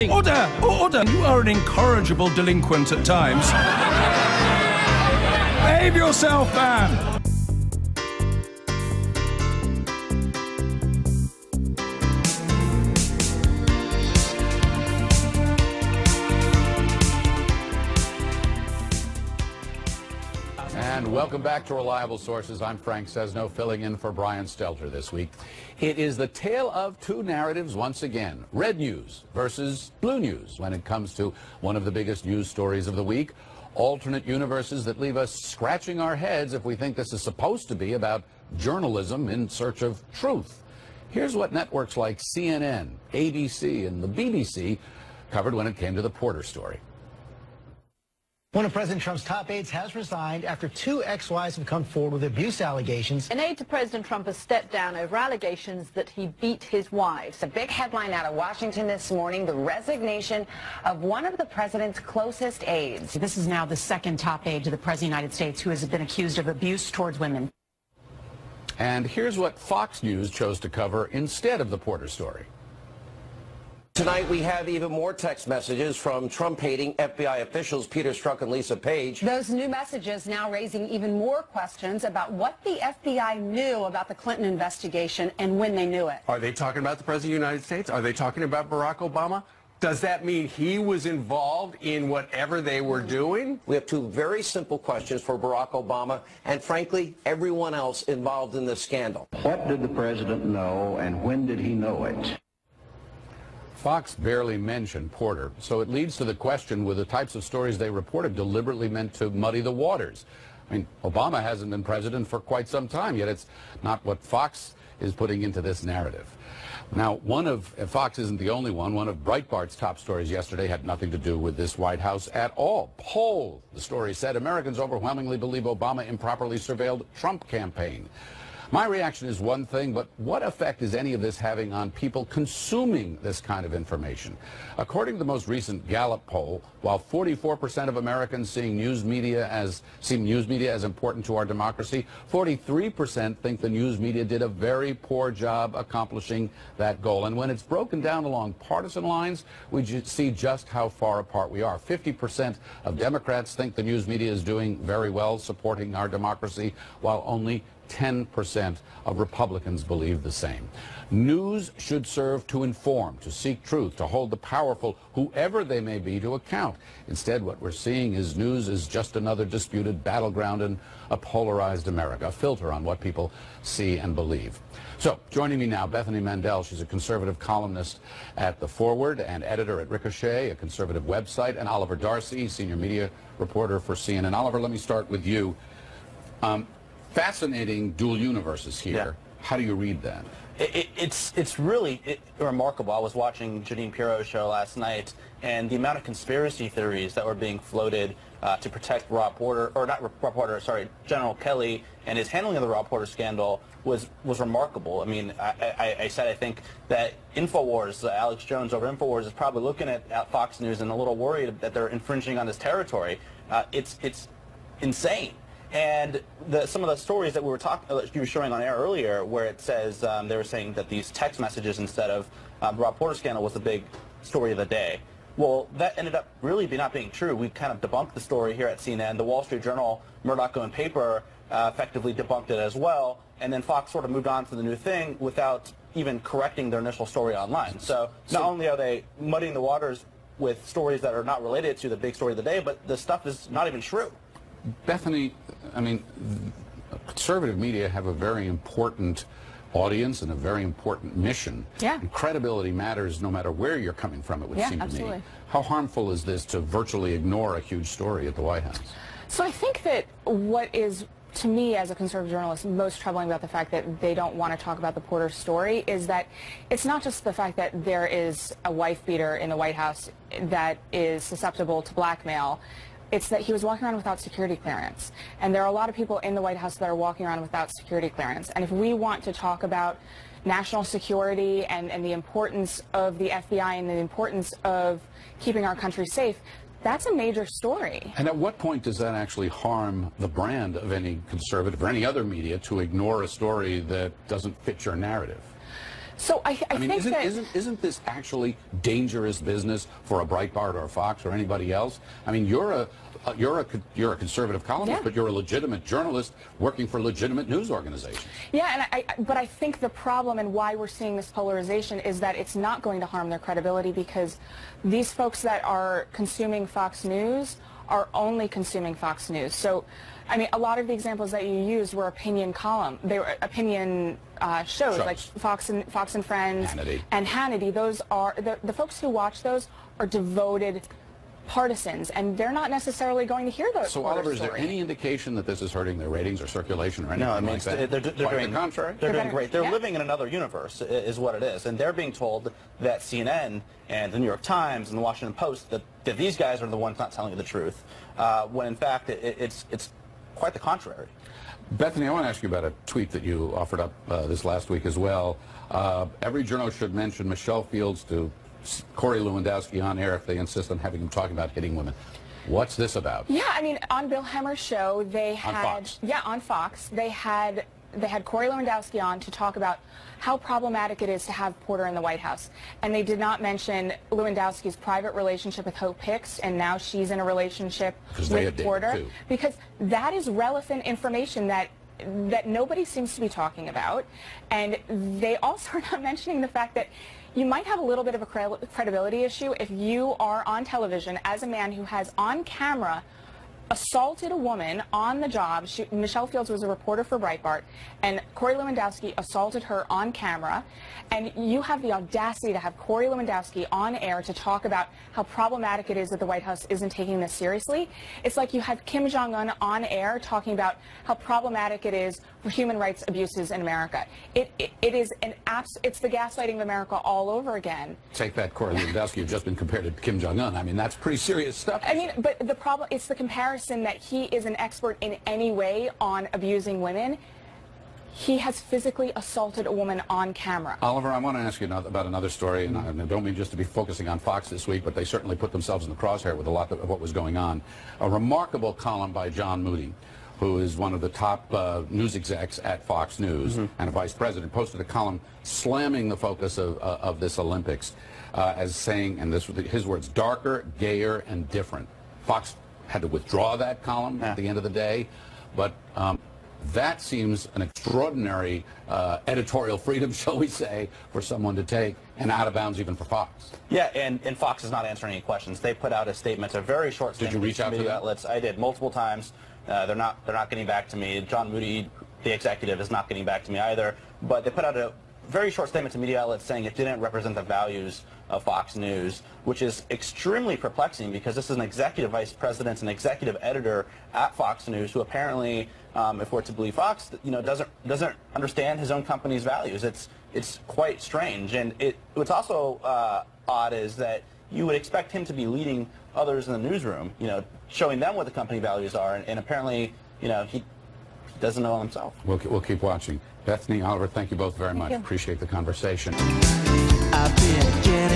Order! Order! You are an incorrigible delinquent at times. Behave yourself, man! And welcome back to Reliable Sources. I'm Frank Sesno, filling in for Brian Stelter this week. It is the tale of two narratives once again. Red news versus blue news when it comes to one of the biggest news stories of the week. Alternate universes that leave us scratching our heads if we think this is supposed to be about journalism in search of truth. Here's what networks like CNN, ABC, and the BBC covered when it came to the Porter story. One of President Trump's top aides has resigned after two ex-wives have come forward with abuse allegations. An aide to President Trump has stepped down over allegations that he beat his wives. A big headline out of Washington this morning, the resignation of one of the president's closest aides. This is now the second top aide to the President of the United States who has been accused of abuse towards women. And here's what Fox News chose to cover instead of the Porter story. Tonight, we have even more text messages from Trump-hating FBI officials Peter Strzok and Lisa Page. Those new messages now raising even more questions about what the FBI knew about the Clinton investigation and when they knew it. Are they talking about the President of the United States? Are they talking about Barack Obama? Does that mean he was involved in whatever they were doing? We have two very simple questions for Barack Obama and, frankly, everyone else involved in this scandal. What did the president know, and when did he know it? Fox barely mentioned Porter, so it leads to the question, were the types of stories they reported deliberately meant to muddy the waters? I mean, Obama hasn't been president for quite some time, yet it's not what Fox is putting into this narrative. Now, Fox isn't the only one. One of Breitbart's top stories yesterday had nothing to do with this White House at all. Poll, the story said, Americans overwhelmingly believe Obama improperly surveilled Trump campaign. My reaction is one thing, but what effect is any of this having on people consuming this kind of information? According to the most recent Gallup poll, while 44% of Americans see news media as important to our democracy, 43% think the news media did a very poor job accomplishing that goal. And when it's broken down along partisan lines, we see just how far apart we are. 50% of Democrats think the news media is doing very well supporting our democracy, while only 10% of Republicans believe the same. News should serve to inform, to seek truth, to hold the powerful, whoever they may be, to account. Instead, what we're seeing is news is just another disputed battleground in a polarized America, a filter on what people see and believe. So, joining me now, Bethany Mandel. She's a conservative columnist at The Forward and editor at Ricochet, a conservative website, and Oliver Darcy, senior media reporter for CNN. Oliver, let me start with you. Fascinating dual universes here. Yeah. How do you read that? It's really remarkable. I was watching Jeanine Pirro's show last night, and the amount of conspiracy theories that were being floated to protect Rob Porter, or not Rob Porter, sorry, General Kelly, and his handling of the Rob Porter scandal was remarkable. I mean, I said I think that InfoWars, Alex Jones over InfoWars, is probably looking at Fox News and a little worried that they're infringing on his territory. It's insane. And some of the stories that you were showing on air earlier, where it says they were saying that these text messages instead of the Rob Porter scandal was the big story of the day. Well, that ended up really not being true. We kind of debunked the story here at CNN. The Wall Street Journal, Murdoch and paper effectively debunked it as well. And then Fox sort of moved on to the new thing without even correcting their initial story online. So not only are they muddying the waters with stories that are not related to the big story of the day, but the stuff is not even true. Bethany, I mean, conservative media have a very important audience and a very important mission. Yeah. And credibility matters no matter where you're coming from, it would seem to me. How harmful is this to virtually ignore a huge story at the White House? So I think that what is, to me as a conservative journalist, most troubling about the fact that they don't want to talk about the Porter story is that it's not just the fact that there is a wife beater in the White House that is susceptible to blackmail. It's that he was walking around without security clearance. And there are a lot of people in the White House that are walking around without security clearance. And if we want to talk about national security and the importance of the FBI and the importance of keeping our country safe, that's a major story. And at what point does that actually harm the brand of any conservative or any other media to ignore a story that doesn't fit your narrative? So I mean, think isn't this actually dangerous business for a Breitbart or a Fox or anybody else? I mean, you're a conservative columnist, but you're a legitimate journalist working for legitimate news organizations. Yeah, but I think the problem and why we're seeing this polarization is that it's not going to harm their credibility, because these folks that are consuming Fox News are only consuming Fox News. So, I mean, a lot of the examples that you used were opinion column. They were opinion shows like Fox and Friends and Hannity. Those are the folks who watch those are devoted partisans, and they're not necessarily going to hear those. So, Oliver, is there any indication that this is hurting their ratings or circulation or anything like that? They're doing the contrary. They're doing great. They're living in another universe, is what it is, and they're being told that CNN and the New York Times and the Washington Post that these guys are the ones not telling you the truth, when in fact it's quite the contrary. Bethany, I want to ask you about a tweet that you offered up this last week as well. Every journalist should mention Michelle Fields to Corey Lewandowski on air if they insist on having him talking about hitting women. What's this about? Yeah, I mean, on Bill Hemmer's show, they had... On Fox. Yeah, on Fox. They had Corey Lewandowski on to talk about how problematic it is to have Porter in the White House. And they did not mention Lewandowski's private relationship with Hope Hicks, and now she's in a relationship with Porter. Because that is relevant information that nobody seems to be talking about. And they also are not mentioning the fact that you might have a little bit of a credibility issue if you are on television as a man who has on camera assaulted a woman on the job. Michelle Fields was a reporter for Breitbart, and Corey Lewandowski assaulted her on camera, and you have the audacity to have Corey Lewandowski on air to talk about how problematic it is that the White House isn't taking this seriously. It's like you have Kim Jong-un on air talking about how problematic it is for human rights abuses in America. It's the gaslighting of America all over again. Take that, Corey Lewandowski. You've just been compared to Kim Jong-un. I mean, that's pretty serious stuff. I mean, but the problem, it's the comparison that he is an expert in any way on abusing women. He has physically assaulted a woman on camera. Oliver, I want to ask you about another story, and I don't mean just to be focusing on Fox this week, but they certainly put themselves in the crosshair with a lot of what was going on. A remarkable column by John Moody, who is one of the top news execs at Fox News and a vice president, posted a column slamming the focus of this Olympics as saying, and this was his words, darker, gayer, and different. Fox had to withdraw that column at the end of the day, but that seems an extraordinary editorial freedom, shall we say, for someone to take, and out of bounds even for Fox. Yeah, and Fox is not answering any questions. They put out a statement, a very short statement. Did you reach out to media outlets? I did, multiple times. They're not getting back to me. John Moody, the executive, is not getting back to me either. But they put out a very short statement to media outlets saying it didn't represent the values of Fox News, which is extremely perplexing because this is an executive vice president, an executive editor at Fox News who apparently, if we're to believe Fox, doesn't understand his own company's values. It's quite strange, and what's also odd is that you would expect him to be leading others in the newsroom, showing them what the company values are, and apparently, he doesn't know himself. We'll keep watching. Bethany, Oliver, thank you both very much. Appreciate the conversation. I've been getting